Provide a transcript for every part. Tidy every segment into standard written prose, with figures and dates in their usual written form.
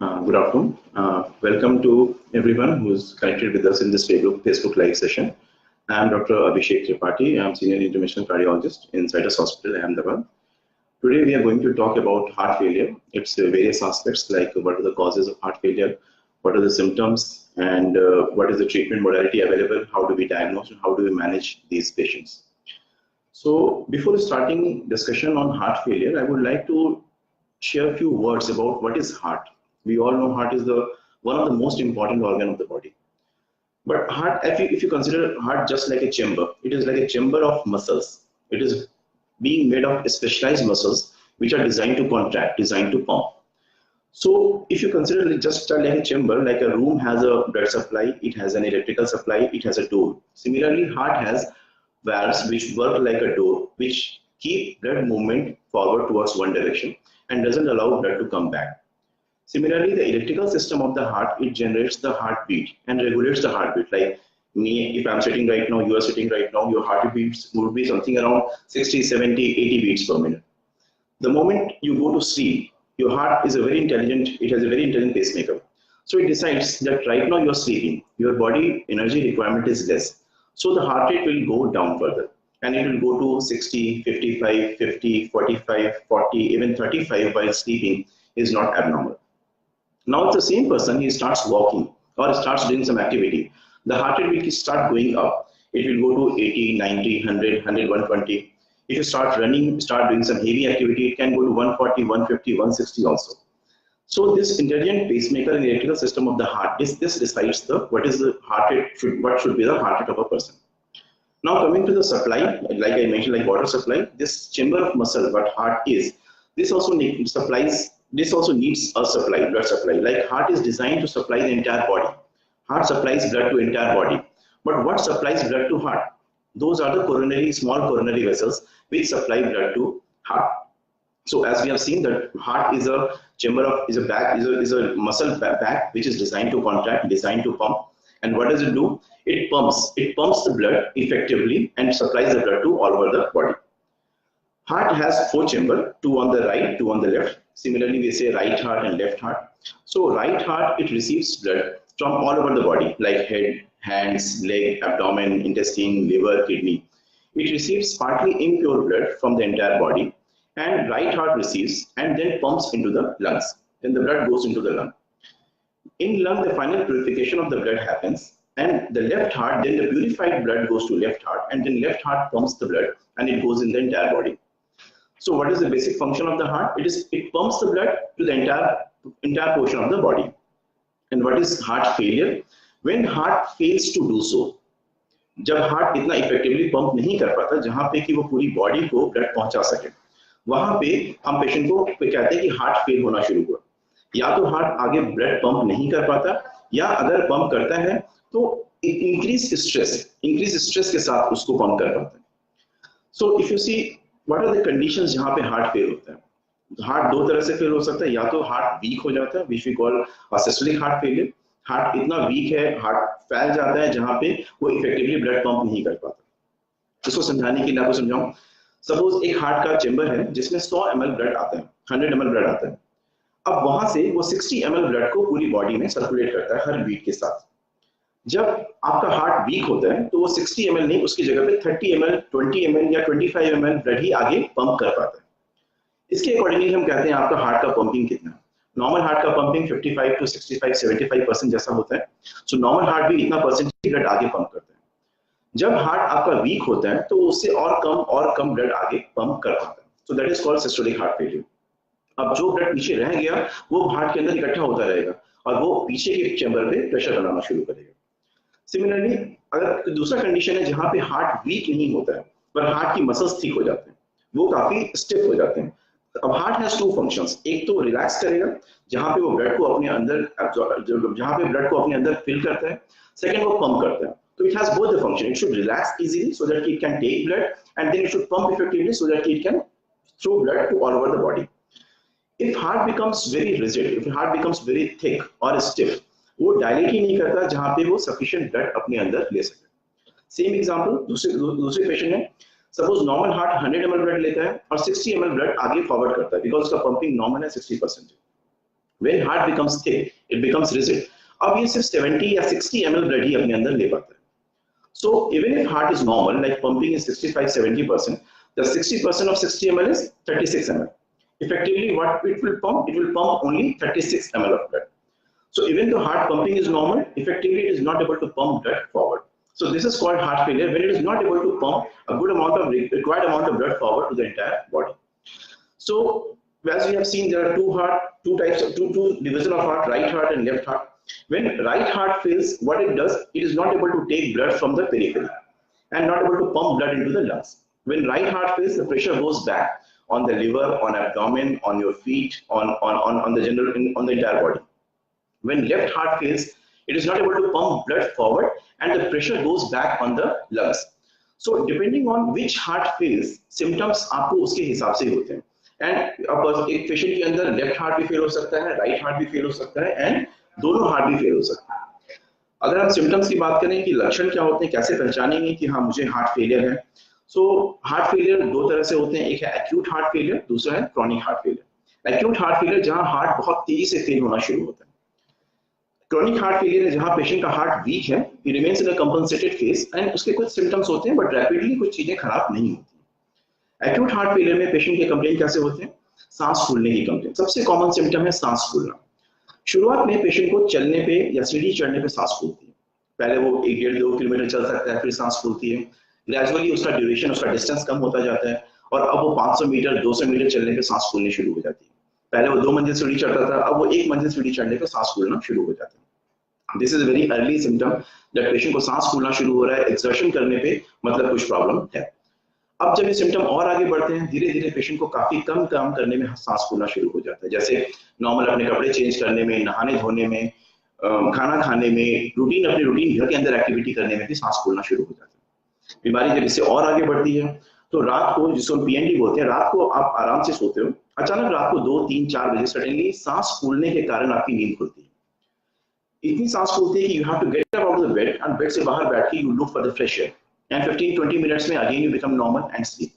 Good afternoon. Welcome to everyone who's connected with us in this Facebook Live session. I'm Dr. Abhisheka Tripathi. I'm Senior Interventional Cardiologist in Citus Hospital, Ahmedabad. Today we are going to talk about heart failure. Its various aspects like what are the causes of heart failure, what are the symptoms, and what is the treatment modality available, how do we diagnose, and how do we manage these patients. So before starting discussion on heart failure, I would like to share a few words about what is heart. We all know heart is one of the most important organ of the body. But heart, if you consider heart just like a chamber, it is like a chamber of muscles. It is being made of specialized muscles which are designed to contract, designed to pump. So if you consider it just like a chamber, like a room has a blood supply, it has an electrical supply, it has a door. Similarly, heart has valves which work like a door, which keep blood movement forward towards one direction and doesn't allow blood to come back. Similarly, the electrical system of the heart, it generates the heartbeat and regulates the heartbeat. Like me, if I'm sitting right now, you are sitting right now, your heartbeat would be something around 60, 70, 80 beats per minute. The moment you go to sleep, your heart is it has a very intelligent pacemaker. So it decides that right now you're sleeping, your body energy requirement is less. So the heart rate will go down further and it will go to 60, 55, 50, 45, 40, even 35 while sleeping is not abnormal. Now, if the same person, he starts walking or starts doing some activity, the heart rate will start going up. It will go to 80, 90, 100, 100, 120. If you start running, start doing some heavy activity, it can go to 140, 150, 160 also. So this intelligent pacemaker and electrical system of the heart, this decides what is the heart rate, what should be the heart rate of a person. Now coming to the supply, like I mentioned, like water supply, this chamber of muscle, what heart is, this also needs a supply, blood supply. Like heart is designed to supply the entire body. Heart supplies blood to entire body. But what supplies blood to heart? Those are the small coronary vessels which supply blood to heart. So as we have seen that heart is a muscle back which is designed to contract, designed to pump. And what does it do? It pumps the blood effectively and supplies the blood to all over the body. Heart has 4 chambers, 2 on the right, 2 on the left. Similarly, we say right heart and left heart. So right heart, it receives blood from all over the body, like head, hands, leg, abdomen, intestine, liver, kidney. It receives partly impure blood from the entire body, and right heart receives and then pumps into the lungs. Then the blood goes into the lung. In lung, the final purification of the blood happens, and the left heart, then the purified blood goes to left heart, and then left heart pumps the blood and it goes in the entire body. So what is the basic function of the heart? It pumps the blood to the entire portion of the body. And what is heart failure? When heart fails to do so, जब heart इतना effectively pump नहीं कर पाता जहां पे कि वो पूरी बॉडी को ब्लड पहुंचा सके, वहां पे हम पेशेंट को कहते हैं कि हार्ट फेल होना शुरू हुआ. या तो हार्ट आगे ब्लड पंप नहीं कर पाता, या अगर पंप करता है तो इंक्रीज स्ट्रेस के साथ उसको पंप कर पाता है. So if you see what are the conditions जहां पे हार्ट फेल होता है. हार्ट 2 तरह से फेल हो सकता है. या तो हार्ट वीक हो जाता है, which we call systolic heart failure. Heart इतना वीक है, हार्ट फैल जाता है जहां पे वो इफेक्टिवली ब्लड पंप नहीं कर पाता. इसको समझाने के लिए आपको समझाऊं. सपोज एक हार्ट का चेंबर है जिसमें 100 ml ब्लड आता है, 100 ml ब्लड आता है. अब वहां से वो 60 ml ब्लड को पूरी बॉडी में सर्कुलेट करता है हर बीट के साथ. जब आपका हार्ट वीक होता है तो वो 60 ml नहीं, उसकी जगह पे 30 ml, 20 ml या 25 ml ब्लड ही आगे पंप कर पाता है. इसके अकॉर्डिंगली हम कहते हैं आपका हार्ट का पंपिंग कितना. नॉर्मल हार्ट का पंपिंग 55 to 65, 75% जैसा होता है. सो नॉर्मल हार्ट भी इतना परसेंटेज ब्लड आगे पंप करता है. जब हार्ट आपका वीक होता है तो उससे और कम ब्लड आगे पंप कर पाता है. So that is called systolic heart failure. अब जो ब्लड पीछे रह गया वो हार्ट के अंदर इकट्ठा होता रहेगा और वो पीछे के चैम्बर पे प्रेशर बनाना शुरू करेगा. सिमिलरली अगर दूसरा कंडीशन है जहां पे हार्ट वीक नहीं होता है पर हार्ट की मसल्स ठीक हो जाते हैं, वो काफी स्टिफ हो जाते हैं. अब हार्ट हैज 2 फंक्शंस. एक तो रिलैक्स करेगा जहां पे वो ब्लड को अपने अंदर फिल करता है. सेकंड वो पंप करता है. So it has both the function. It should relax easily so that it can take blood, and then it should pump effectively so that it can throw blood to all over the body. If heart becomes very rigid, if heart becomes very thick or stiff, वो dilate ही नहीं करता जहां पे वो sufficient blood अपने अंदर ले सके. Same example, दूसरे पेशेंट है. Suppose normal heart 100 ml blood लेता है और 60 ml ब्लड आगे फॉरवर्ड करता है बिकॉज उसका पंपिंग नॉर्मल है 60%. When heart becomes thick, it becomes rigid. अब ये सिर्फ 70 या 60 ml ब्लड ही अपने अंदर ले पाता है. So even if heart is normal, like pumping is 65-70%, the 60% of 60 ml is 36 ml. Effectively, what it will pump only 36 ml of blood. So even though heart pumping is normal, effectively it is not able to pump blood forward. So this is called heart failure, when it is not able to pump a good amount of required amount of blood forward to the entire body. So as we have seen, there are two division of heart, right heart and left heart. When right heart fails, what it does, it is not able to take blood from the periphery and not able to pump blood into the lungs. When right heart fails, the pressure goes back on the liver, on abdomen, on your feet, on the entire body. When left heart fails, it is not able to pump blood forward and the pressure goes back on the lungs. So depending on which heart fails, symptoms आपको उसके हिसाब से होते हैं. And अब एक patient के अंदर लेफ्ट हार्ट भी फेल हो सकता है, राइट हार्ट भी फेल हो सकता है एंड दोनों हार्ट भी फेल हो सकते हैं. अगर हम सिम्टम्स की बात करें कि लक्षण क्या होते हैं, कैसे पहचानेंगे कि हाँ मुझे हार्ट फेलियर है. सो हार्ट फेलियर दो तरह से होते हैं, एक है एक्यूट हार्ट फेलियर, दूसरा है chronic heart failure. Acute heart failure जहां हार्ट बहुत तेजी से फेल होना शुरू होता है. क्रॉनिक हार्ट फेलियर है जहां पेशेंट का हार्ट वीक है, ही remains in a compensated phase and उसके कुछ सिम्टम्स होते हैं बट रैपिडली कुछ चीजें खराब नहीं होती. एक्यूट हार्ट फेलियर में पेशेंट के कंप्लेन कैसे होते हैं, सांस फूलने की कंप्लेन. सबसे कॉमन सिम्टम है सांस फूलना. शुरुआत में पेशेंट को चलने पे या सीढ़ी चढ़ने पे सांस फूलती है. पहले वो 1-1.5-2 किलोमीटर चल सकता है, फिर सांस फूलती है. ग्रेजुअली उसका ड्यूरेशन, उसका डिस्टेंस कम होता जाता है और अब वो 500 मीटर 200 मीटर चलने पे सांस फूलनी शुरू हो जाती है. पहले वो 2 मंजिल सीढ़ी चढ़ता था, अब वो 1 मंजिल सीढ़ी चढ़ने पे सांस फूलना शुरू हो जाता है. This is very early symptom that patient को सांस फूलना शुरू हो रहा है. एक्सर्शन करने पे मतलब कुछ प्रॉब्लम है. अब जब ये सिम्टम और आगे बढ़ते हैं, धीरे धीरे पेशेंट को काफी कम काम करने में सांस फूलना शुरू हो जाता है. जैसे नॉर्मल अपने कपड़े चेंज करने में, नहाने धोने में, खाना खाने में, अपनी रूटीन घर के अंदर एक्टिविटी करने में भी सांस फूलना शुरू हो जाता है. बीमारी जब इससे और आगे बढ़ती है तो रात को, जिसको पीएनडी बोलते हैं, रात को आप आराम से सोते हो, अचानक रात को 2, 3, 4 बजे सडनली सांस फूलने के कारण आपकी नींद खुलती है. इतनी सांस फूलती है कि you have to get up out of the bed and bed से बाहर बैठ के you look for the fresh air and 15-20 minutes में again you become normal and sleep.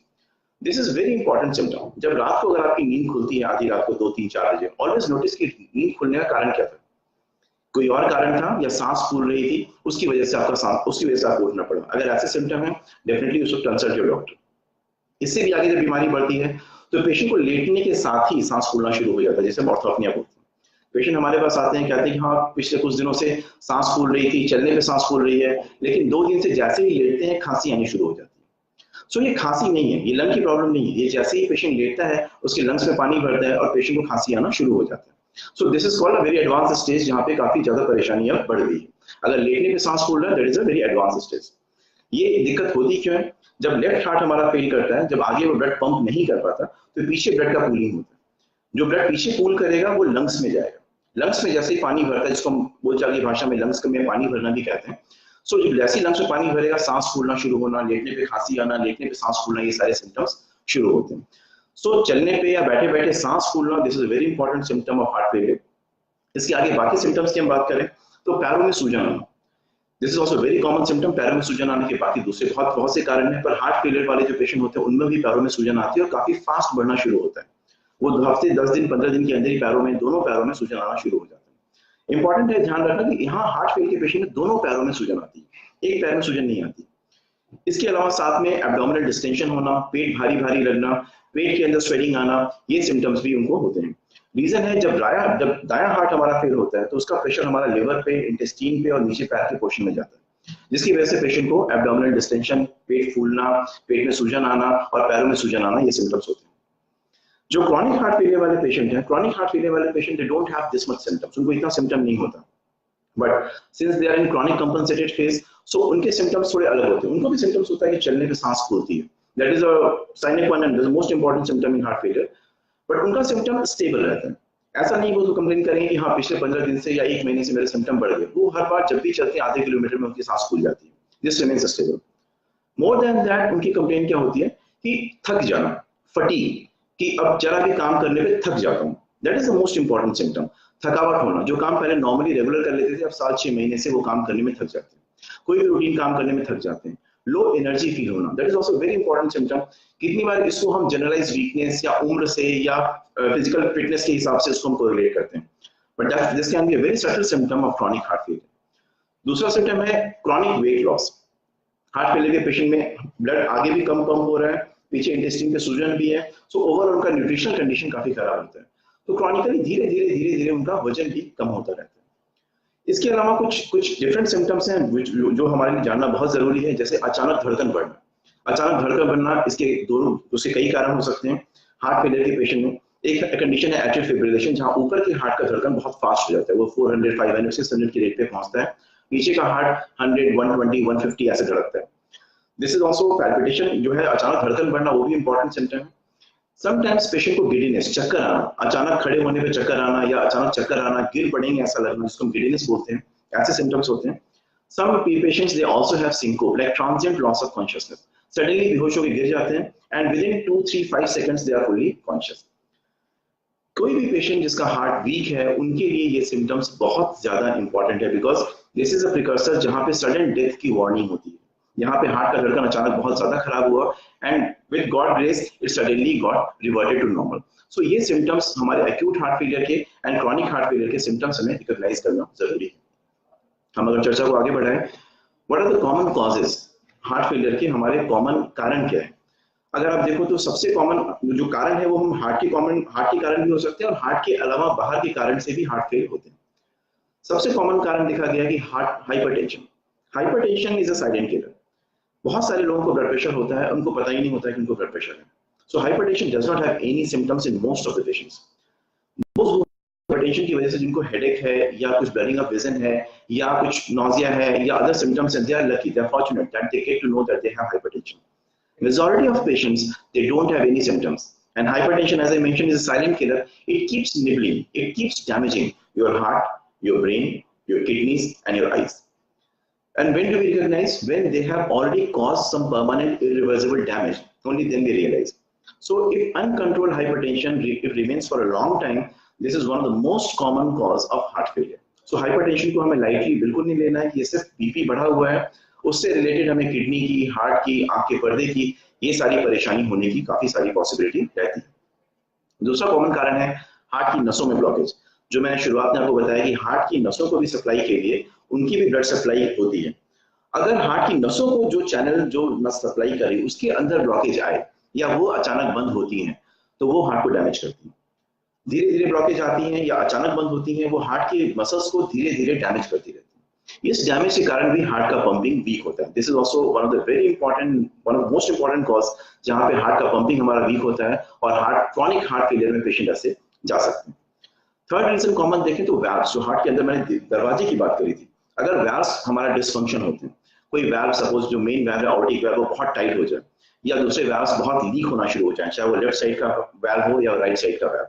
This is very important symptom. जब रात को अगर आपकी नींद खुलती है आधी रात को 2-3-4 बजे, always notice कि नींद खुलने का कारण क्या था. कोई और कारण था या सांस फूल रही थी, उसकी वजह से आपको उठना पड़ा. अगर ऐसे सिम्टम है, definitely you should consult your doctor. इससे भी आगे जब बीमारी बढ़ती है तो पेशेंट को लेटने के साथ ही सांस फूलना शुरू हो जाता है, जैसे ऑर्थोपनिया बोलते हैं. पेशेंट हमारे पास आते हैं, कहते हैं कि हाँ पिछले कुछ दिनों से सांस फूल रही थी, चलने पे सांस फूल रही है, लेकिन 2 दिन से जैसे ही लेटते हैं खांसी आनी शुरू हो जाती है. सो ये खांसी नहीं है, ये लंग की प्रॉब्लम नहीं है. ये जैसे ही पेशेंट लेटता है उसके लंग्स में पानी भरता है और पेशेंट को खांसी आना शुरू हो जाता है. So this is called a very advance stage, जहाँ पे काफी ज्यादा परेशानी अब बढ़ गई है. अगर लेटने पे सांस फूल रहा है, that is a very advance stage. ये दिक्कत होती क्यों है? जब लेफ्ट हार्ट हमारा फेल करता है, जब आगे वो ब्लड पंप नहीं कर पाता तो पीछे ब्लड का पूलिंग होता है. जो ब्लड पीछे पूल करेगा वो लंग्स में जाएगा. लंग्स में जैसे ही पानी भरता है, जिसको हम बोलचाल की भाषा में लंग्स में पानी भरना भी कहते हैं. सो जब जैसे ही लंग्स में पानी भरेगा, सांस फूलना शुरू होना, लेटने पे खांसी आना, लेटने पे सांस फूलना, ये सारे सिम्टम्स शुरू होते हैं. सो चलने पे या बैठे बैठे सांस फूलना, this is very important symptom of heart failure. इसके आगे बाकी सिम्टम्स की हम बात करें तो पैरों में सूजन आना, this is also very common symptom. पैरों में सूजन आने के बाकी दूसरे बहुत से कारण है, पर हार्ट फेलियर वाले जो पेशेंट होते हैं उनमें भी पैरों में सूजन आती है और काफी फास्ट बढ़ना शुरू होता है. वो 2 हफ्ते 10 दिन 15 दिन के अंदर ही दोनों पैरों में सूजन आना शुरू हो जाता है. इंपॉर्टेंट है ध्यान रखना कि यहाँ हार्ट फेल के पेशेंट में दोनों पैरों में सूजन आती है, एक पैर में सूजन नहीं आती. इसके अलावा साथ में एब्डोमिनल डिस्टेंशन होना, पेट भारी भारी लगना, पेट के अंदर स्वेलिंग आना, ये सिम्टम्स भी उनको होते हैं. रीजन है जब दायां हार्ट हमारा फेल होता है तो उसका प्रेशर हमारा लिवर पे, इंटेस्टाइन पे और नीचे पैर के पोर्शन में जाता है, जिसकी वजह से पेशेंट को एब्डोमिनल डिस्टेंशन, पेट फूलना, पेट में सूजन आना और पैरों में सूजन आना, ये सिम्टम्स होते हैं. जो क्रॉनिक हार्ट फेलियर वाले पेशेंट हैं, क्रॉनिक हार्ट फेलियर वाले patient they don't have this much symptoms, उनको इतना सिम्टम नहीं होता. But since they are in chronic compensated phase, so उनके सिम्टम्स थोड़े अलग होते हैं. उनको भी सिम्टम्स होता है कि चलने पे सांस फूलती है, that is a sine one and the most important symptom in heart failure. But उनका सिम्टम स्टेबल रहता है. ऐसा नहीं वो तो कंप्लेन करेंगे कि हाँ पिछले 15 दिन से या 1 महीने से मेरे सिम्टम बढ़ गए. वो हर बार जब भी चलते हैं आधे किलोमीटर में उनकी सांस फूल जाती है. This remains stable. More than that उनकी कंप्लेन क्या होती है कि थक जाना, फटीग, कि अब जरा भी काम करने पे थक जाता हूँ. That is the most important symptom. थकावट होना, जो काम पहले नॉर्मली रेगुलर कर लेते थे अब 7-6 महीने से वो काम करने में थक जाते हैं, कोई भी रूटीन काम करने में थक जाते हैं. लो एनर्जी फील होना, that is also very important symptom. कितनी बार इसको हम जनरलाइज वीकनेस या उम्र से या फिजिकल फिटनेस के हिसाब से इसको हम कोरिलेट करते हैं. But this can be a very subtle symptom of chronic heart failure. दूसरा सिम्टम है chronic weight loss. Heart failure के पेशेंट में ब्लड आगे भी कम हो रहा है, पीछे इंटेस्टाइन के सूजन भी है, सो ओवरऑल उनका न्यूट्रिशनल कंडीशन काफी खराब होता है। तो क्रॉनिकली धीरे धीरे उनका वजन भी कम होता रहता है। इसके अलावा कुछ डिफरेंट सिम्टम्स हैं जो हमारे लिए जानना बहुत जरूरी है, जैसे अचानक धड़कन बढ़ना। अचानक धड़कन बढ़ना, उसके कई कारण हो सकते हैं। हार्ट फेलियर के पेशेंट में एक कंडीशन है एट्रियल फिब्रिलेशन, जहां ऊपर के हार्ट का धड़कन बहुत फास्ट हो जाता है, वो 400, 500, 600 की रेट पे पहुंचता है, नीचे का हार्ट 100, 120, 150 ऐसे धड़कता है। दिस इज ऑल्सो पैल्पिटेशन जो है, अचानक धड़कन बढ़ना, वो भी इंपॉर्टेंट सिम्टम है। समटाइम्स पेशेंट को गिडीनेस, चक्कर आना, अचानक खड़े होने पे चक्कर आना या अचानक चक्कर आना, गिर पड़ेंगे ऐसा लगना, जिसको हम गिडीनेस बोलते हैं, ऐसे सिम्टम्स होते हैं। Some patients they also have syncope, like transient loss of consciousness, suddenly बेहोश होकर गिर जाते हैं and with in 2, 3, 5 seconds they are fully conscious. कोई भी पेशेंट जिसका हार्ट वीक है, उनके लिए ये सिम्टम्स बहुत ज्यादा इंपॉर्टेंट है, because this is a precursor जहां पे सडन डेथ की वार्निंग होती है। यहाँ पे हार्ट का धड़कन अचानक बहुत ज्यादा खराब हुआ and with God grace it suddenly got reverted to normal. So ये सिम्टम्स हमारे एक्यूट हार्ट फेलियर के एंड क्रॉनिक हार्ट फेलियर के सिम्टम्स हमें रिकॉग्नाइज करना जरूरी है। हम अगर चर्चा को आगे बढ़ाएं, what are the common causes heart failure के, हमारे कॉमन कारण क्या है? अगर आप देखो तो सबसे कॉमन जो कारण है वो हम हार्ट के कारण भी हो सकते हैं और हार्ट के अलावा बाहर के कारण से भी हार्ट फेल होते हैं। सबसे कॉमन कारण देखा गया कि heart hypertension. Hypertension is a silent killer. बहुत सारे लोगों को ब्लड प्रेशर होता है, उनको पता ही नहीं होता है कि उनको ब्लड प्रेशर है। So hypertension does not have any symptoms in most of the patients. Hypertension की वजह से जिनको हेडेक है या कुछ ब्लरिंग ऑफ विजन है या कुछ नॉजिया है या अदर सिम्टम्स हैं, they are lucky, they are fortunate that they get to know that they have hypertension. Majority of patients, they don't have any symptoms. And hypertension, as I mentioned, is a silent killer. It keeps nibbling, it keeps damaging your heart, your brain, your kidneys, and your eyes. And when do we recognize? When they have already caused some permanent irreversible damage, only then we realize. So if uncontrolled hypertension if remains for a long time, this is one of the most common cause of heart failure. So hypertension को हमें lightly बिल्कुल नहीं लेना है कि ये सिर्फ BP बढ़ा हुआ है, उससे रिलेटेड हमें किडनी की, हार्ट की, आंख के पर्दे की, ये सारी परेशानी होने की काफी सारी पॉसिबिलिटी रहती है। दूसरा कॉमन कारण है हार्ट की नसों में ब्लॉकेज। जो मैंने शुरुआत में आपको बताया कि हार्ट की नसों को भी सप्लाई के लिए उनकी भी ब्लड सप्लाई होती है। अगर हार्ट की नसों को जो चैनल जो नस सप्लाई करे उसके अंदर ब्लॉकेज आए या वो अचानक बंद होती हैं, तो वो हार्ट को डैमेज करती है। धीरे धीरे ब्लॉकेज आती हैं या अचानक बंद होती हैं, वो हार्ट के मसल्स को धीरे धीरे डैमेज करती रहती है। इस डैमेज के कारण भी हार्ट का पंपिंग वीक होता है। This is also one of the most important cause जहां पे हार्ट का पंपिंग हमारा वीक होता है और क्रॉनिक हार्ट फेलियर में पेशेंट ऐसे जा सकते हैं। थर्ड रीजन कॉमन देखें तो वैल्व्स, जो हार्ट के अंदर मैंने दरवाजे की बात करी थी, अगर वैल्व्स हमारा डिसफंक्शन होते हैं, कोई वैल्व सपोज जो मेन वैल्व है आउटिक वैल्व वो बहुत टाइट हो जाए या दूसरे वैल्व्स बहुत लीक होना शुरू हो जाए, चाहे वो लेफ्ट साइड का वैल्व हो या राइट साइड का वैल्व,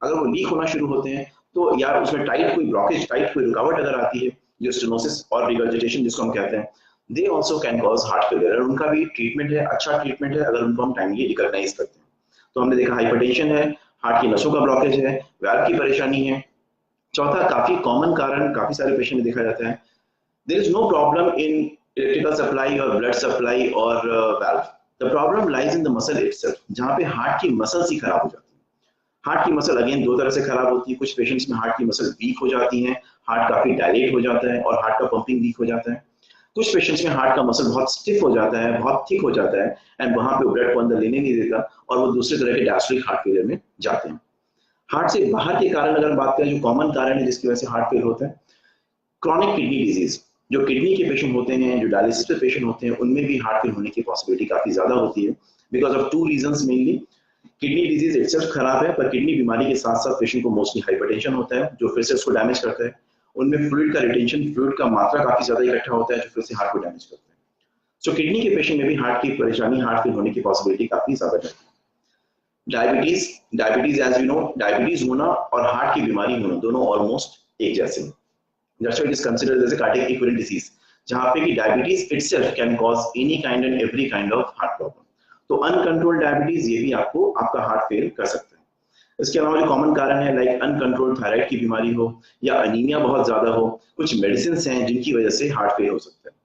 अगर वो लीक होना शुरू होते हैं तो या उसमें टाइट कोई ब्लॉकेज, टाइट कोई रुकावट अगर आती है, जो स्टेनोसिस और रिगर्जिटेशन जिसको हम कहते हैं, they also can cause heart failure. और उनका भी ट्रीटमेंट है, अच्छा ट्रीटमेंट है अगर उनको हम टाइमली रिकॉग्नाइज करते हैं। तो हमने देखा हाइपरटेंशन है, हार्ट की नसों का ब्लॉकेज है, वैल्व की परेशानी है। चौथा काफी कॉमन कारण काफी सारे पेशेंट में देखा जाता है, there is no problem in electrical supply और ब्लड सप्लाई और valve, the problem lies in the muscle itself, जहां पे हार्ट की मसल्स ही खराब हो जाती है। हार्ट की मसल अगेन दो तरह से खराब होती है, कुछ पेशेंट्स में हार्ट की मसल वीक हो जाती है, हार्ट काफी डायलेट हो जाता है और हार्ट का पंपिंग वीक हो जाता है। कुछ पेशेंट्स में हार्ट का मसल बहुत स्टिफ हो जाता है, बहुत थिक हो जाता है एंड वहां पे ब्लड को अंदर लेने नहीं देता और वो दूसरे तरह के डायस्टोलिक हार्ट फेलियर में जाते हैं। हार्ट से बाहर के कारण अगर बात करें, जो कॉमन कारण है जिसकी वजह से हार्ट फेल होता है, क्रॉनिक किडनी डिजीज, जो किडनी के पेशेंट होते हैं, जो डायलिसिस पे पेशेंट होते हैं, उनमें भी हार्ट फेल होने की पॉसिबिलिटी काफी ज्यादा होती है because of two reasons mainly. Kidney disease itself खराब है, पर किडनी बीमारी के साथ साथ पेशेंट को मोस्टली हाइपरटेंशन होता है जो फिर से उसको डैमेज करता है। उनमें फ्लूइड का रिटेंशन, फ्लूइड का मात्रा काफी ज्यादा इकट्ठा होता है जो फिर से हार्ट को डैमेज करता है। सो किडनी के पेशेंट में भी हार्ट की परेशानी, हार्ट फेल होने की पॉसिबिलिटी काफी ज्यादा है। Diabetes as you know, diabetes होना और हार्ट की बीमारी होना दोनों ऑलमोस्ट एक जैसे हैं। That's why it is considered as a cardiac equivalent disease, जहां पे कि diabetes itself can cause any kind and every kind of heart problem. तो अनकंट्रोल्ड डायबिटीज ये भी आपको आपका हार्ट फेल कर सकता है। इसके अलावा जो कॉमन कारण है लाइक अनकंट्रोल्ड थायराइड की बीमारी हो या अनीमिया बहुत ज्यादा हो, कुछ मेडिसिन हैं जिनकी वजह से हार्ट फेल हो सकता है।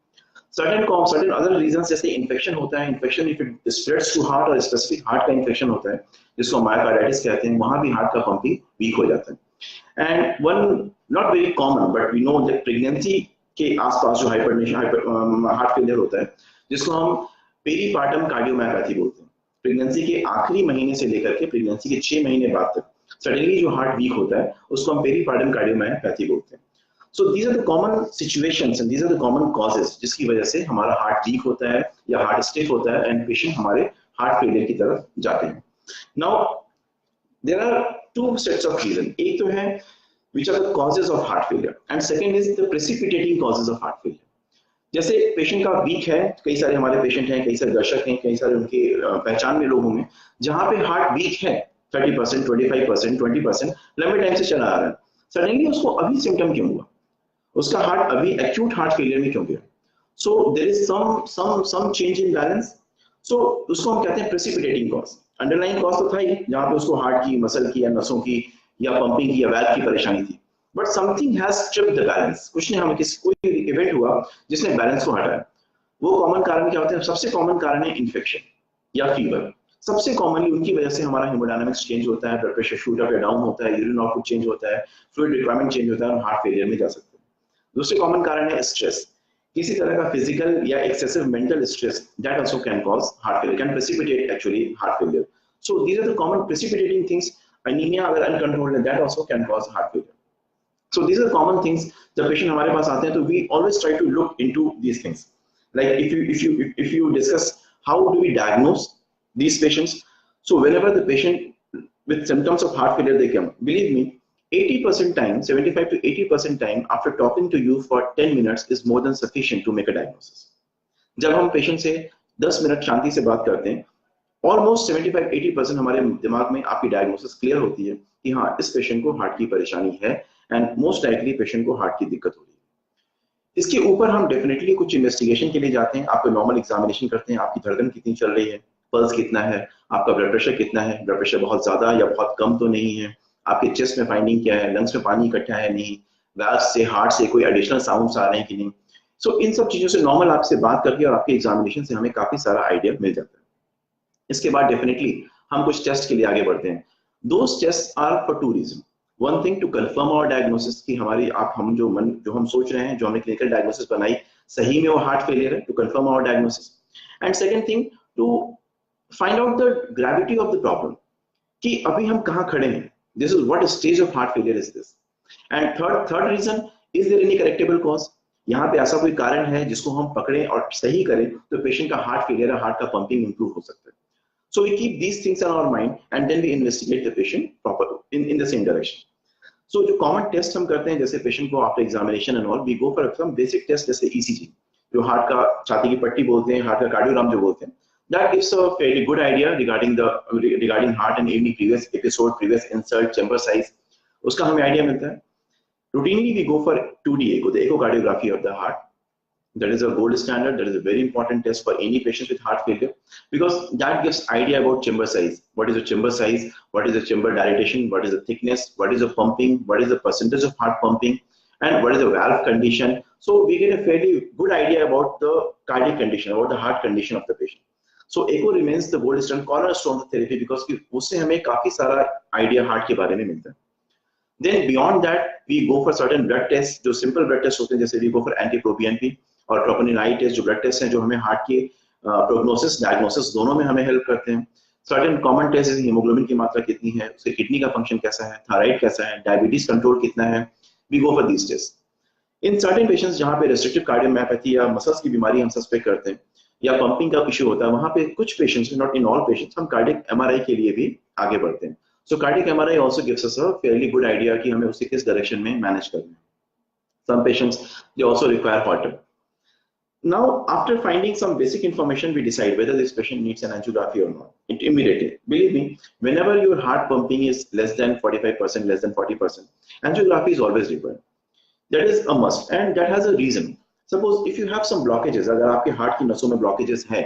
सर्टेन अदर रीजंस जैसे इन्फेक्शन होता है, infection if it spreads to heart और स्पेसिफिक हार्ट का इन्फेक्शन होता है जिसको मायोकार्डाइटिस कहते हैं, वहां भी हार्ट का पंपिंग वीक हो जाता है। And one not very common but we know that pregnancy के आसपास जो हार्ट फेलियर होता है, जिसको हम पेरीपार्टम कार्डियोमायोपैथी बोलते हैं। प्रेगनेंसी के आखिरी महीने से लेकर के प्रेगनेंसी के 6 महीने बाद तक सडनली जो हार्ट वीक होता है उसको हम पेरीपार्टम कार्डियोमायोपैथी बोलते हैं। So these are the common situations and these are the common causes जिसकी वजह से हमारा हार्ट वीक होता है या हार्ट स्टिफ होता है एंड पेशेंट हमारे हार्ट फेलियर की तरफ जाते हैं। Now there are two sets of reason, एक तो है which are the causes of heart failure and second is the precipitating causes of heart failure। जैसे पेशेंट का वीक है, कई सारे हमारे पेशेंट हैं, कई सारे दर्शक हैं, कई सारे उनके पहचान में लोग होंगे जहां पे हार्ट वीक है 30%, 25%, 20% लंबे टाइम से चला आ रहा है, सडनली उसको अभी सिम्टम क्यों हुआ, उसका हार्ट अभी एक्यूट हार्ट फेलियर में क्यों गया? So there is some change in balance. So उसको हम कहते हैं प्रेसिपिटेटिंग कॉज। अंडरलाइंग कॉज तो था ही जहां पे उसको हार्ट की, मसल की या नसों की या पंपिंग की या वैल्व की परेशानी थी, but something has tripped the balance. कुछ ने हमें कोई इवेंट हुआ जिसने बैलेंस को हटाया। वो कॉमन कारण क्या होते हैं? सबसे कॉमन कारण है इन्फेक्शन या फीवर। सबसे कॉमनली उनकी वजह से हमारा हेमोडायनामिक्स चेंज होता है, ब्लड प्रेशर शूट अप या डाउन होता है, यूरिन आउटपुट चेंज होता है, फ्लूइड रिक्वायरमेंट चेंज होता है और हार्ट फेलियर में जा सकते हैं। दूसरे कॉमन कारण है स्ट्रेस, किसी तरह का फिजिकल या excessive mental stress that also can cause heart failure, can precipitate actually heart failure. So these are the common precipitating things. Anemia अगर uncontrolled है that also can cause heart failure. So these are common things. जब patient हमारे पास आते हैं तो we always try to look into these things. Like if you discuss how do we diagnose these patients. So whenever the patient with symptoms of heart failure they come, believe me, 80% time, 75 to 80% time after talking to you for 10 minutes is more than sufficient to make a diagnosis. जब हम patient से 10 minute शांति से बात करते हैं, almost 75-80% हमारे दिमाग में आपकी डायग्नोसिस क्लियर होती है कि हाँ इस पेशेंट को हार्ट की परेशानी है एंड मोस्ट लाइकली पेशेंट को हार्ट की दिक्कत हो रही है। इसके ऊपर हम डेफिनेटली कुछ इन्वेस्टिगेशन के लिए जाते हैं, आपको नॉर्मल एग्जामिनेशन करते हैं, आपकी धड़कन कितनी चल रही है, पल्स कितना है, आपका ब्लड प्रेशर कितना है, ब्लड प्रेशर बहुत ज्यादा या बहुत कम तो नहीं है, आपके चेस्ट में फाइंडिंग क्या है, लंग्स में पानी इकट्ठा है नहीं, वैल्व से हार्ट से कोई एडिशनल साउंड्स आ रहे हैं कि नहीं। सो इन सब चीजों से नॉर्मल आपसे बात करके और आपके एग्जामिनेशन से हमें काफी सारा आइडिया मिल जाता है। इसके बाद डेफिनेटली हम कुछ टेस्ट के लिए आगे बढ़ते हैं। Those test are for two reason. One thing to confirm our diagnosis कि हमारी हम जो हम सोच रहे हैं, जो हमने क्लिनिकल डायग्नोसिस बनाई, सही में वो हार्ट फेलियर है, to confirm our diagnosis. And second thing to find out the gravity of the problem कि अभी हम कहां खड़े हैं, this is what stage of heart failure is this. And third reason, is there any correctable cause, यहाँ पे ऐसा कोई कारण है जिसको हम पकड़ें और सही करें तो पेशेंट का हार्ट फेलियर, हार्ट का पंपिंग इंप्रूव हो सकता है। So we keep these things in our mind and then we investigate the patient properly in the same direction. So जो common test हम करते हैं, जैसे patient को after examination and all, we go for some basic test जैसे ECG, जो heart का छाती की पट्टी बोलते हैं, हार्ट का कार्डियोग्राम जो बोलते हैं, that gives a fairly good idea regarding heart and any previous episode, previous insult, chamber size, उसका हमें आइडिया मिलता है। Routinely we go for 2D echo, the echocardiography of the heart. That is a gold standard. That is a very important test for any patients with heart failure because that gives idea about chamber size. What is the chamber size? What is the chamber dilatation? What is the thickness? What is the pumping? What is the percentage of heart pumping? And what is the valve condition? So we get a fairly good idea about the cardiac condition, about the heart condition of the patient. So echo remains the gold standard cornerstone of therapy because उससे हमें काफी सारा idea heart के बारे में मिलता है। Then beyond that, we go for certain blood tests, जो simple blood tests होते हैं, जैसे we go for anti-proBNP और troponin I टेस्ट, जो ब्लड टेस्ट हैं जो हमें हार्ट के प्रोग्नोसिस डायग्नोसिस दोनों में हमें हेल्प करते हैं। सर्टेन कॉमन टेस्ट जैसे हीमोग्लोबिन की मात्रा कितनी है, उसके किडनी का फंक्शन कैसा है, थायराइड कैसा है, डायबिटीज कंट्रोल कितना है, we go for these test. In certain patients जहां पे रेस्ट्रिक्टिव कार्डियोमायोपैथी या मसल्स की बीमारी हम सस्पेक्ट करते हैं या पंपिंग का इशू होता है, वहां पे कुछ patients, not in all patients, हम कार्डियक एमआरआई के लिए भी आगे बढ़ते हैं। So cardiac MRI also gives us a fairly good idea कि हमें उसे किस डायरेक्शन में मैनेज करना है। Some patients they also require water. Now, after finding some basic information, we decide whether this patient needs an angiography or not. Immediately, believe me, whenever your heart pumping is less than 45%, less than 40%, angiography is always required. That is a must, and that has a reason. Suppose if you have some blockages, अगर आपके heart की नसों में blockages है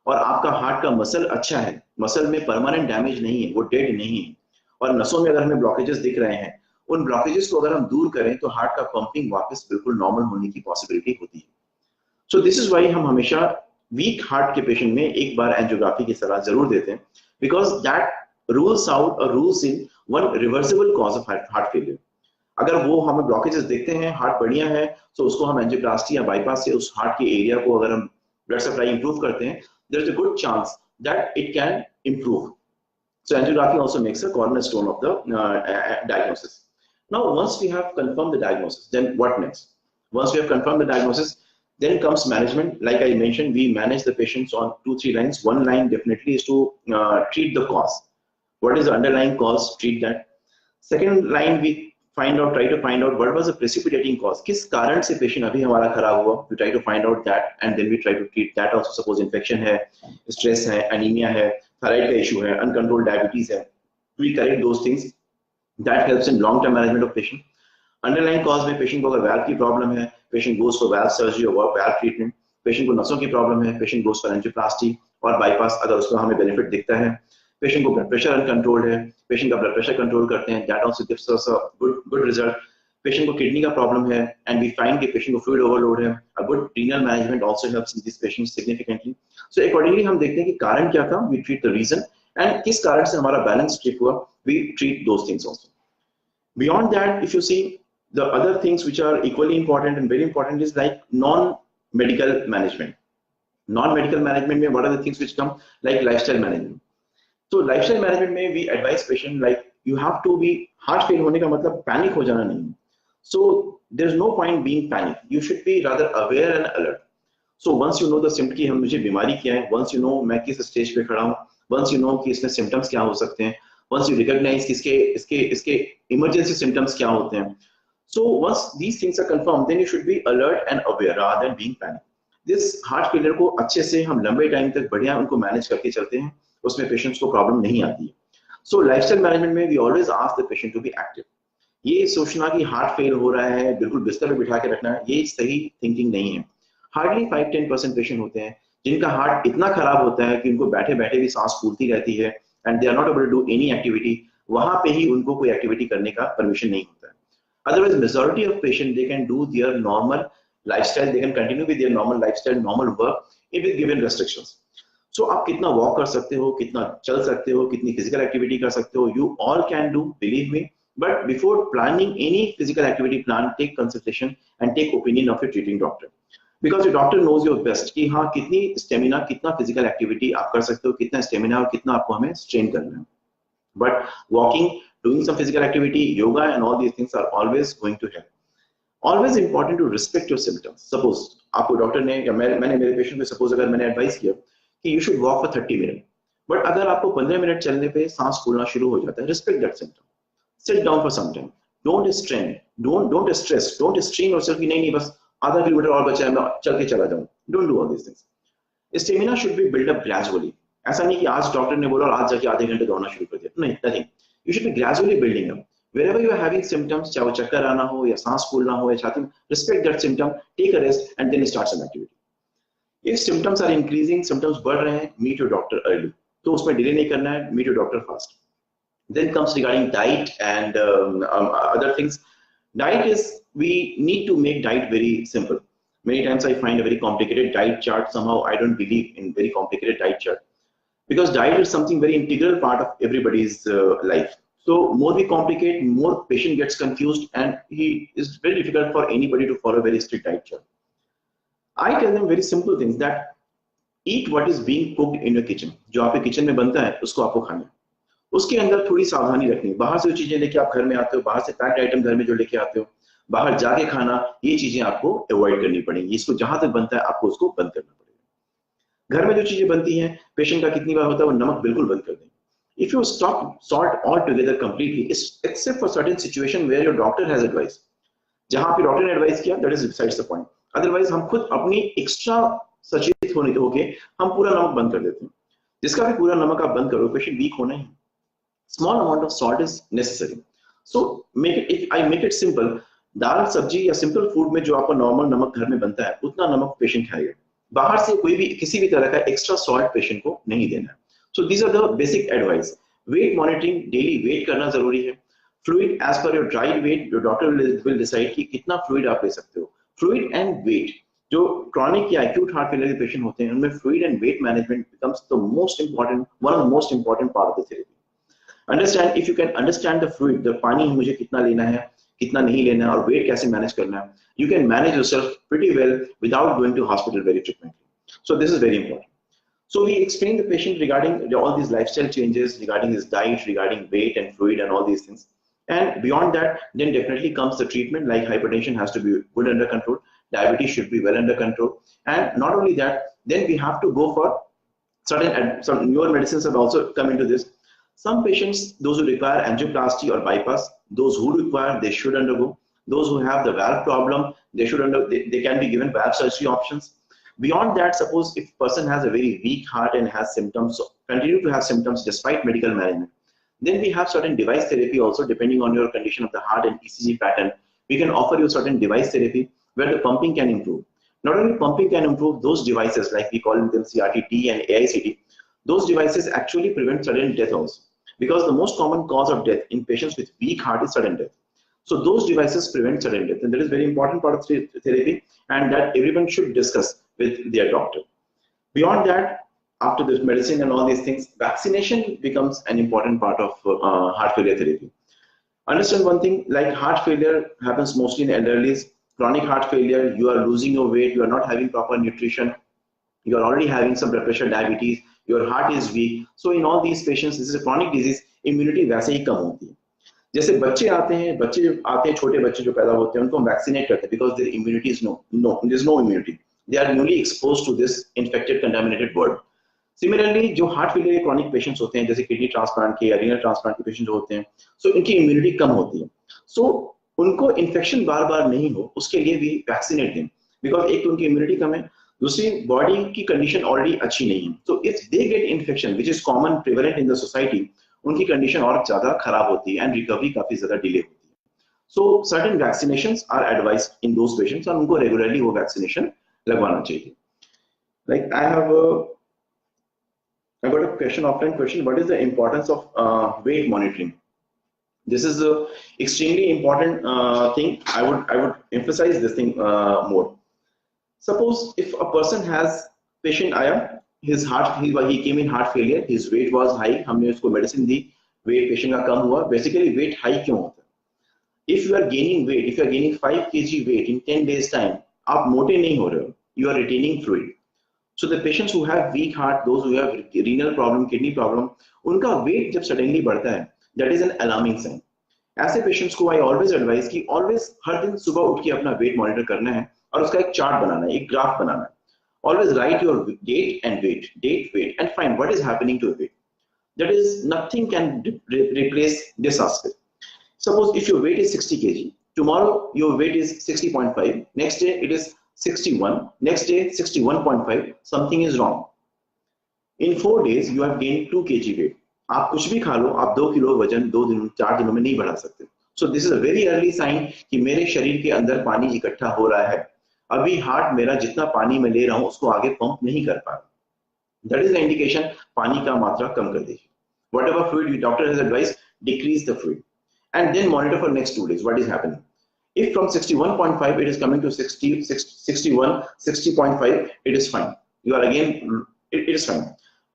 और आपका heart का muscle अच्छा है, मसल में परमानेंट डैमेज नहीं है, वो डेड नहीं है, और नसों में अगर हमें blockages दिख रहे हैं, उन blockages को अगर हम दूर करें तो हार्ट का पंपिंग वापस बिल्कुल नॉर्मल होने की पॉसिबिलिटी होती है। So this is why हम हमेशा वीक हार्ट के पेशेंट में एक बार एंजियोग्राफी की सलाह जरूर देते हैं, because that rules out or rules in one reversible cause of heart failure. अगर वो हमें ब्लॉकेजेस देखते हैं, हार्ट बढ़िया है, तो उसको हम एंजियोप्लास्टी या बाईपास से उस हार्ट के एरिया को अगर हम ब्लड सप्लाई इंप्रूव करते हैं, there is a good chance that it can improve. So angiography also makes a cornerstone of the diagnosis. Now, once we have confirmed the diagnosis, then what next? Once we have confirmed the diagnosis, then comes management. Like I mentioned, we manage the patients on 2-3 lines. One line definitely is to treat the cause. What is the underlying cause? Treat that. Second line, we try to find out what was the precipitating cause. किस कारण से patient अभी हमारा खराब हुआ? We try to find out that, and then we try to treat that also. Suppose infection है, stress है, anemia है, thyroid का issue है, uncontrolled diabetes है. We correct those things. That helps in long-term management of patient. Underlying cause में patient को अगर valve की problem है, patient goes for valve surgery or valve treatment. Patient को नसों की problem है, patient goes for angioplasty और bypass अगर उसको हमें benefit दिखता है. पेशेंट को ब्लड प्रेशर अनकंट्रोल्ड है, पेशेंट का ब्लड प्रेशर कंट्रोल करते हैं, that also gives us a good result. Patient को किडनी का प्रॉब्लम है एंड वी फाइंड कि पेशेंट को फ्लूइड ओवरलोड है, a good renal management also helps in this patient significantly. So accordingly हम देखते हैं कि कारण क्या था, we treat the reason, and किस कारण से हमारा बैलेंस ट्रिप हुआ, we treat those things also. Beyond that, if you see the other things which are equally important and very important is like non medical management. Non medical management में what are the things which come, like lifestyle management. तो lifestyle management में we advise patient like you have to be, heart fail होने का मतलब panic हो जाना नहीं. So there is no point being panic, you should be rather aware and alert. So once you know the symptom कि हम मुझे बीमारी क्या है, वंस यू नो मैं किस स्टेज पे खड़ा हूँ, वंस यू नो कि इसमें सिम्टम्स क्या हो सकते हैं, वंस यू रिकॉग्नाइज कि इसके इमरजेंसी सिम्टम्स क्या होते हैं. So once these things are confirm, then you should be alert and aware rather than being panic. This heart failure को अच्छे से हम लंबे टाइम तक बढ़िया उनको मैनेज करके चलते हैं, उसमें पेशेंट्स को प्रॉब्लम नहीं आती है. सो लाइफस्टाइल मैनेजमेंट में we always ask the patient to be active. ये सोचना कि हार्ट फेल हो रहा है बिल्कुल बिस्तर पे बिठा के रखना है, ये सही थिंकिंग नहीं है. हार्डली 5-10% पेशेंट होते हैं जिनका हार्ट इतना खराब होता है कि उनको बैठे बैठे भी सांस फूलती रहती है and they are not able to do any activity. वहां पे ही उनको कोई एक्टिविटी करने का परमिशन नहीं होता है. Otherwise majority of patient they can do their normal lifestyle, they can continue with their normal lifestyle, normal work if with given restrictions. So आप कितना वॉक कर सकते हो, कितना चल सकते हो, कितनी फिजिकल एक्टिविटी कर सकते हो, you all can do, believe me. But before planning any physical activity plan, take consultation and take opinion of your treating doctor, because your doctor knows your best कि हाँ कितनी स्टेमिना, कितना physical activity आप कर सकते हो, कितना stamina और कितना आपको हमें स्ट्रेन करना है. But walking, doing some physical activity, yoga and all these things are always going to help. Always important to respect your symptoms. Suppose आपको डॉक्टर ने या मैंने मेरे पेशेंट को सपोज अगर मैंने एडवाइस किया कि you should walk for 30 minute, but अगर आपको 15 मिनट चलने पे सांस फूलना शुरू हो जाता है, respect that symptom, sit down for some time, don't strain, don't stress, don't strain yourself कि नहीं बस आधा किलोमीटर और बचा है मैं चल के चला जाऊं. Don't do all these things. Stamina should be build up gradually. ऐसा नहीं कि आज डॉक्टर ने बोला और आज जाके आधे घंटे दौड़ना शुरू कर दिया, नहीं, nothing. You should B gradually building up. Wherever you are having symptoms, चाहे वो चक्कर आना हो या सांस फूलना हो या छाती में, respect that symptom, take a rest and then start some activity. If symptoms are increasing, symptoms बढ़ रहे हैं, meet your doctor early. तो उसमें delay नहीं करना है, meet your doctor fast. Then comes regarding diet and other things. Diet is, we need to make diet very simple. Many times I find a very complicated diet chart. Somehow I don't believe in very complicated diet chart, because diet is something very integral part of everybody's life. So more we complicate, more patient gets confused and it's very difficult for anybody to follow a very strict diet chart. I tell them very simple things that eat what is being cooked in your kitchen. जो आपके kitchen में बनता है उसको आपको खाना है. उसके अंदर थोड़ी सावधानी रखनी है. बाहर से जो चीजें लेके आप घर में आते हो, बाहर से पैक्ड आइटम घर में जो लेके आते हो, बाहर जाके खाना, ये चीजें आपको अवॉइड करनी पड़ेंगी. इसको जहां तक बनता है आपको उसको बंद करना पड़ेगा. घर में जो चीजें बनती हैं, पेशेंट का कितनी बार होता है वो नमक बिल्कुल बंद कर दें. If you stop salt altogether completely, except for certain situation where your doctor has advised, जहां पे डॉक्टर ने एडवाइस किया, that is besides the point. Otherwise हम खुद अपनी एक्स्ट्रा सचेत होने होके हम पूरा नमक बंद कर देते हैं. जिसका भी पूरा नमक आप बंद करो, पेशेंट वीक होना ही. Small amount of salt is necessary. So I make it simple. दाल सब्जी या सिंपल फूड में जो आपका नॉर्मल नमक घर में बनता है, उतना नमक पेशेंट खाएगा. बाहर से कोई भी किसी भी तरह का एक्स्ट्रा सॉल्ट पेशेंट को नहीं देना है. So these are the basic advice. Weight monitoring, daily weight करना जरूरी है. Fluid, as per your dry weight, your doctor will decide कि कितना fluid आप ले सकते हो. Fluid and weight. जो chronic या acute heart failure के patient होते हैं, उनमें fluid and weight management becomes the most important, one of the most important part of the therapy. Understand, if you can understand the fluid, the पानी मुझे कितना लेना है, कितना नहीं लेना है और weight कैसे manage करना है, you can manage yourself pretty well without going to hospital very frequently. So this is very important. So we explain the patient regarding all these lifestyle changes, regarding his diet, regarding weight and fluid and all these things. And beyond that, then definitely comes the treatment, like hypertension has to be good under control, diabetes should be well under control. And not only that, then we have to go for some newer medicines have also come into this. Some patients, those who require angioplasty or bypass, those who require, they should undergo. Those who have the valve problem, they can be given valve surgery options. Beyond that, suppose if person has a very weak heart and has symptoms, so continue to have symptoms despite medical management, then we have certain device therapy also, depending on your condition of the heart and ECG pattern. We can offer you certain device therapy where the pumping can improve. Not only pumping can improve, those devices, like we call them CRT-T and AICT, those devices actually prevent sudden death also. Because the most common cause of death in patients with weak heart is sudden death. So those devices prevent sudden death, and that is very important part of therapy, and that everyone should discuss with their doctor. Beyond that, after this medicine and all these things, vaccination becomes an important part of heart failure therapy. Understand one thing, like heart failure happens mostly in elderlies. Chronic heart failure, you are losing your weight, you are not having proper nutrition, you are already having some blood pressure, diabetes, your heart is weak. So in all these patients, this is a chronic disease, immunity वैसे ही कम होती है. जैसे बच्चे आते हैं छोटे बच्चे जो पैदा होते हैं उनको हम वैक्सीनेट करते हैं because their immunity is there is no immunity. They are newly exposed to this infected, contaminated world. Similarly, जो हार्ट फेलियर के क्रॉनिक पेशेंट्स होते हैं, जैसे किडनी ट्रांसप्लांट के या रीनल ट्रांसप्लांट के पेशेंट होते हैं, सो इनकी इम्यूनिटी कम होती है. सो उनको इन्फेक्शन बार बार नहीं हो, उसके लिए भी वैक्सीनेट दें, बिकॉज एक तो उनकी इम्यूनिटी कम है, दूसरी बॉडी की कंडीशन ऑलरेडी अच्छी नहीं है. So if they get infection which is common prevalent in the society, उनकी कंडीशन और ज्यादा खराब होती है एंड रिकवरी काफी ज्यादा डिले होती है. So certain vaccinations are advised in those patients, और उनको रेगुलरली वो वैक्सीनेशन लगवाना चाहिए. Like I got a question, offline question. What is the importance of weight monitoring? This is a extremely important thing. I would emphasize this thing more. Suppose if a person has patient आया, his heart he came in heart failure, his weight was high, हमने उसको medicine दी, weight patient का कम हुआ. Basically weight high क्यों होता है? If you are gaining weight, if you are gaining 5 kg weight in 10 days time, आप मोटे नहीं हो रहे हो, you are retaining fluid. So the patients who have weak heart, those who have renal problem, kidney problem, उनका weight जब suddenly बढ़ता है, that is an alarming sign. ऐसे patients को I always advise कि always हर दिन सुबह उठ के अपना weight monitor करना है और उसका एक chart बनाना है, एक graph बनाना है. Always write your date and weight, and find what is happening to your weight. That is, nothing can replace this aspect. Suppose if your weight is 60 kg, tomorrow your weight is 60.5, next day it is 61, next day 61.5, something is wrong. In 4 days you have gained 2 kg weight. आप कुछ भी खा लो, आप 2 kilo वजन 4 दिनों में नहीं बढ़ा सकते. So this is a very early sign कि मेरे शरीर के अंदर पानी इकट्ठा हो रहा है. अभी हार्ट मेरा जितना पानी मैं ले रहा हूँ उसको आगे पंप नहीं कर पा रहा. That is the indication, पानी का मात्रा कम कर दीजिए. Whatever fluid your doctor has advised, decrease the fluid, and then monitor for next 2 days what is happening. If from 61.5 it is coming to 61, 60.5, it is fine. You are again, it is fine.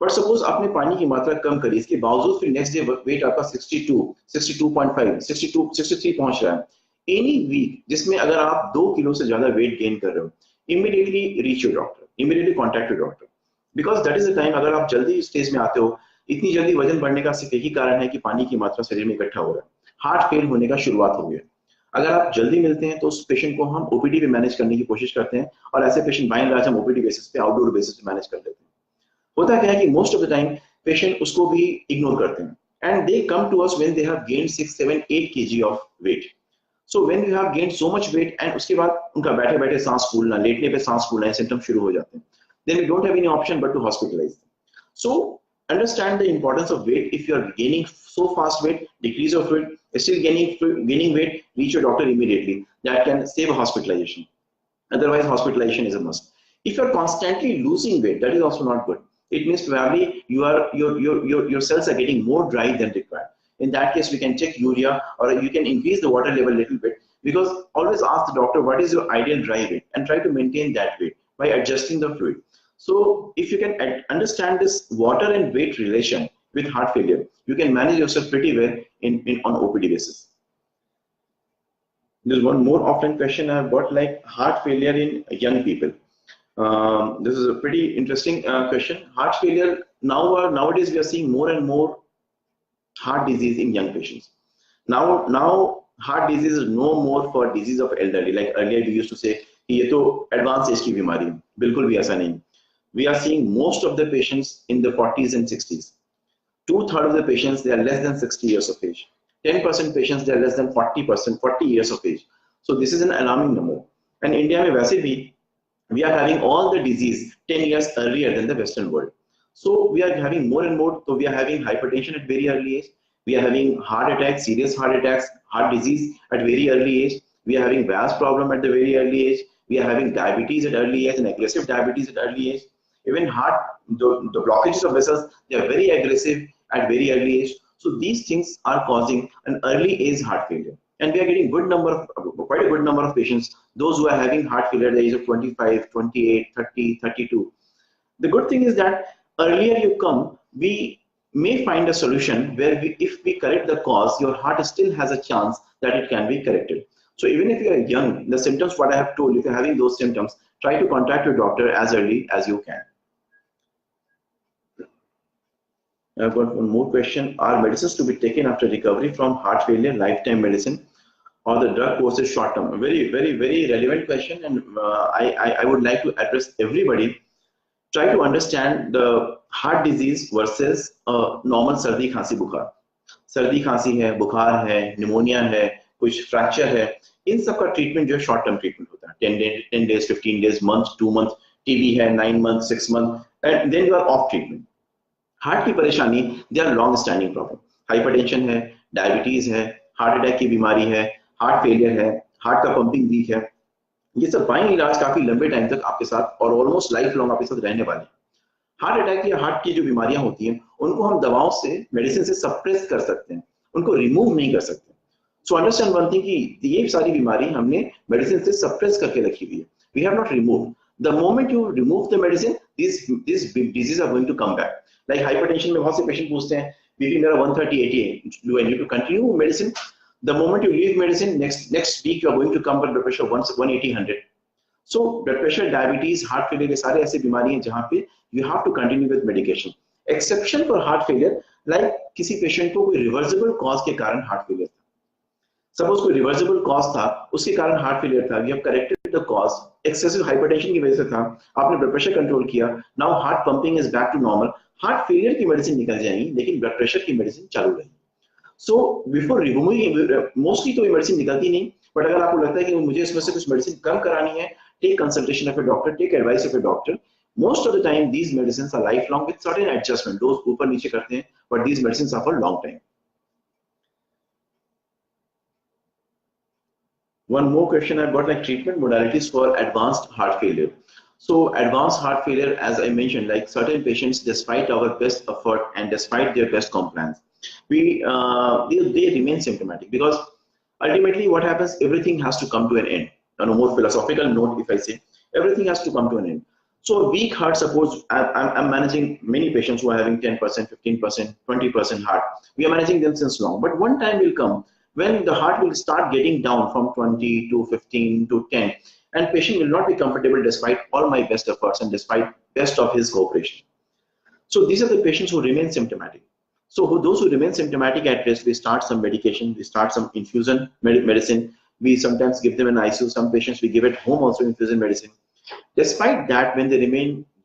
But suppose आपने पानी की मात्रा कम करी, इसके बावजूद फिर next day weight आपका 62, 62.5, 62, 63 पहुंच रहा है. Any week जिसमें अगर आप 2 किलो से ज्यादा weight gain कर रहे हो, immediately reach your doctor, immediately contact your doctor. Because that is the time, अगर आप जल्दी स्टेज में आते हो, इतनी जल्दी वजन बढ़ने का सिर्फ एक ही कारण है कि पानी की मात्रा शरीर में इकट्ठा हो रहा है. हार्ट फेल होने का शुरुआत हो गया. अगर आप जल्दी मिलते हैं तो उस पेशेंट को हम ओपीडी पे मैनेज करने की कोशिश करते हैं, और ऐसे पेशेंट बाय एंड लार्ज हम ओपीडी बेसिस पे, आउटडोर बेसिस पे मैनेज कर लेते हैं. होता क्या है कि most of the time patient उसको भी इग्नोर करते हैं, and they come to us when they have gained 6, 7, 8 kg of weight. So when you have gained so much weight and उसके बाद उनका बैठे बैठे सांस फूलना, लेटने पे सांस फूलना, सिम्टम शुरू हो जाते हैं, then we don't have any option but to hospitalize them. So understand the importance of weight. If you are gaining so fast weight, decrease your fluid. Still gaining weight, reach your doctor immediately. That can save a hospitalization. Otherwise, hospitalization is a must. If you are constantly losing weight, that is also not good. It means probably your cells are getting more dry than required. In that case, we can check urea, or you can increase the water level a little bit. Because always ask the doctor what is your ideal dry weight, and try to maintain that weight by adjusting the fluid. So if you can understand this water and weight relation with heart failure, you can manage yourself pretty well on OPD basis. There's one more offline question I've got, like heart failure in young people. This is a pretty interesting question. Heart failure nowadays we are seeing more and more heart disease in young patients. Now heart disease is no more for disease of elderly. Like earlier we used to say कि ये तो advanced age की बीमारी है. बिल्कुल भी ऐसा नहीं. We are seeing most of the patients in the 40s and 60s. Two-thirds of the patients, they are less than 60 years of age. 10% patients, they are less than 40%, 40 years of age. So this is an alarming number. And India में वैसे भी we are having all the disease 10 years earlier than the Western world. So we are having more and more. So we are having hypertension at very early age. We are having heart attacks, serious heart attacks, heart disease at very early age. We are having VAS problem at the very early age. We are having diabetes at early age and aggressive diabetes at early age. Even heart, the blockages of vessels, they are very aggressive at very early age. So these things are causing an early age heart failure. And we are getting quite a good number of patients, those who are having heart failure at the age of 25, 28, 30, 32. The good thing is that earlier you come, we may find a solution where if we correct the cause, your heart still has a chance that it can be corrected. So even if you are young, the symptoms, what I have told, if you're having those symptoms, try to contact your doctor as early as you can. I've got one more question. Are medicines to be taken after recovery from heart failure lifetime medicine, or the drug course is short term? A very, very, very relevant question, and I would like to address everybody. Try to understand the heart disease versus normal सर्दी खांसी बुखार. सर्दी खांसी है, बुखार है, pneumonia है, कुछ फ्रैक्चर है, इन सब का ट्रीटमेंट जो है शॉर्ट टर्म ट्रीटमेंट होता है. 10 days, 15 days, months, 2 months. TB है 9 months, 6 months, and then you are off treatment. Heart की परेशानी, they are long standing problem. Hypertension है, डायबिटीज है, हार्ट अटैक की बीमारी है, हार्ट फेलियर है, हार्ट का पंपिंग वीक है. ये सब बाई इलाज काफी लंबे टाइम तक आपके साथ और ऑलमोस्ट लाइफ लॉन्ग आपके साथ रहने वाले. हार्ट अटैक या हार्ट की जो बीमारियां होती हैं, उनको हम दवाओं से, मेडिसिन से सप्रेस कर सकते हैं, उनको रिमूव नहीं कर सकते. सो अंडरस्टैंड वन थिंग कि ये सारी बीमारी हमने मेडिसिन से सप्रेस करके रखी हुई है. We have not remove. The moment you remove the medicine, this disease are going to come back. Like hypertension में बहुत से पेशेंट पूछते हैं, बीपी मेरा 130/80 है, do I need to continue medicine? The moment you leave medicine, next week you are going to come with blood pressure 180/100. So blood pressure, diabetes, heart failure, ये सारे ऐसे बीमारी हैं जहाँ पे you have to continue with medication. Exception for heart failure, like किसी patient को कोई रिवर्सिबल कॉज के कारण हार्ट फेलियर था. सपोज कोई रिवर्सिबल कॉज था, उसके कारण हार्ट फेलियर था. You have corrected the cause. Excessive hypertension की वजह से था, आपने ब्लड प्रेशर कंट्रोल किया. Now heart pumping is back to normal. Heart failure की मेडिसिन निकल जाएगी, लेकिन ब्लड प्रेशर की मेडिसिन चालू रहेगी. सो बिफोर रिमूविंग, मोस्टली तो ये मेडिसिन निकलती नहीं, बट अगर आपको लगता है कि मुझे इसमें से कुछ मेडिसिन कम करानी है, take consultation of a doctor, take advice of a doctor. Most of the time these medicine are life long with certain adjustment. Dose ऊपर नीचे करते हैं, but these medicine are for long time. One more question I've got, like treatment modalities for advanced heart failure. So advanced heart failure, as I mentioned, like certain patients, despite our best effort and despite their best compliance, they remain symptomatic, because ultimately what happens, everything has to come to an end. On a more philosophical note, if I say, everything has to come to an end. So weak heart, suppose I'm managing many patients who are having 10%, 15%, 20% heart. We are managing them since long, but one time will come when the heart will start getting down from 20 to 15 to 10, and patient will not be comfortable despite all my best efforts and despite best of his cooperation. So these are the patients who remain symptomatic. So those who remain symptomatic at risk, we start some medication, we start some infusion medicine. We sometimes give them an ICU. Some patients we give at home also infusion medicine. Despite that, when they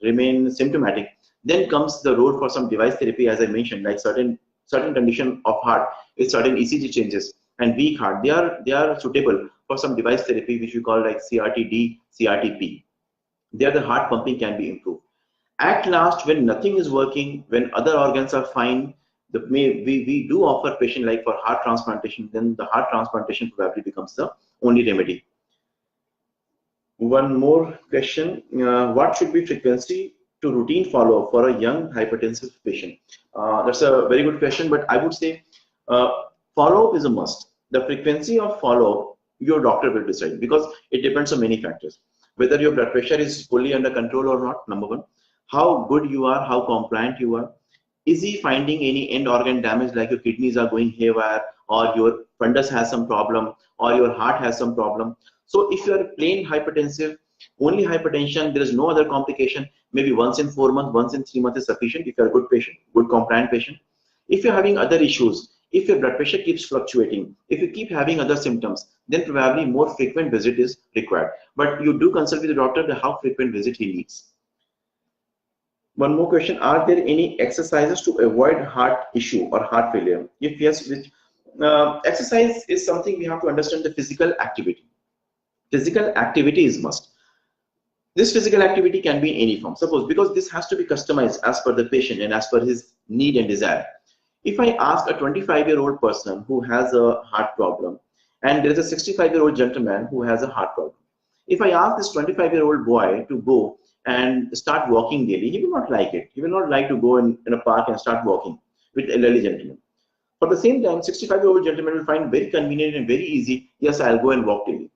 remain symptomatic, then comes the road for some device therapy, as I mentioned, like certain condition of heart with certain ECG changes and weak heart, they are suitable for some device therapy which we call like CRT-D, CRT-P. There the heart pumping can be improved. At last, when nothing is working, when other organs are fine, we do offer patient like for heart transplantation. Then the heart transplantation probably becomes the only remedy. One more question: what should be frequency to routine follow-up for a young hypertensive patient? That's a very good question, but I would say follow-up is a must. The frequency of follow-up, your doctor will decide, because it depends on many factors. Whether your blood pressure is fully under control or not, number one. How good you are, how compliant you are. Is he finding any end organ damage, like your kidneys are going haywire or your fundus has some problem or your heart has some problem. So if you are plain hypertensive, only hypertension, there is no other complication, maybe once in 4 months, once in 3 months is sufficient if you are a good patient, good compliant patient. If you're having other issues, if your blood pressure keeps fluctuating, if you keep having other symptoms, then probably more frequent visit is required. But you do consult with the doctor the how frequent visit he needs. One more question, are there any exercises to avoid heart issue or heart failure? If yes, which exercise is something we have to understand the physical activity. Physical activity is must. This physical activity can be in any form. Suppose, because this has to be customized as per the patient and as per his need and desire. If I ask a 25-year-old person who has a heart problem and there is a 65-year-old gentleman who has a heart problem, if I ask this 25-year-old boy to go and start walking daily, he will not like it. He will not like to go in a park and start walking with elderly gentleman. For the same time, 65-year-old gentleman will find very convenient and very easy, yes, I'll go and walk daily.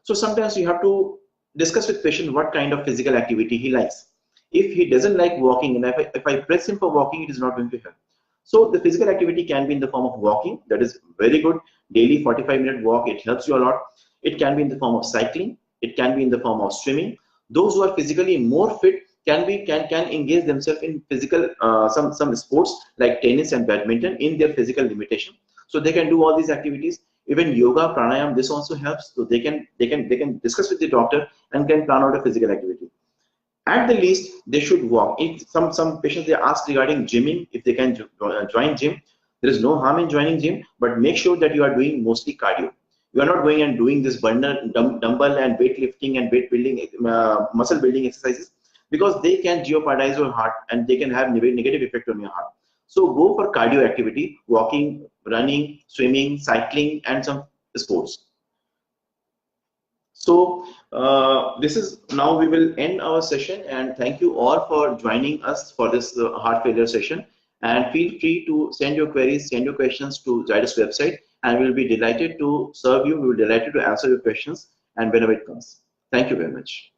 So sometimes you have to discuss with patient what kind of physical activity he likes. If he doesn't like walking, and if I press him for walking, it is not going to help. So the physical activity can be in the form of walking, that is very good. Daily 45-minute walk, it helps you a lot. It can be in the form of cycling. It can be in the form of swimming. Those who are physically more fit can engage themselves in physical some sports like tennis and badminton in their physical limitation. So they can do all these activities. Even yoga, pranayam, this also helps. So they can discuss with the doctor and can plan out a physical activity. At the least, they should walk. If some patients they ask regarding gymming, if they can join gym, there is no harm in joining gym, but make sure that you are doing mostly cardio. You are not going and doing this dumbbell and weightlifting and weight building, muscle building exercises, because they can jeopardize your heart and they can have negative effect on your heart. So go for cardio activity, walking, running, swimming, cycling, and some sports. So this is now we will end our session, and thank you all for joining us for this heart failure session. And feel free to send your queries, send your questions to Zydus website, and we'll be delighted to serve you. We will be delighted to answer your questions and whenever it comes. Thank you very much.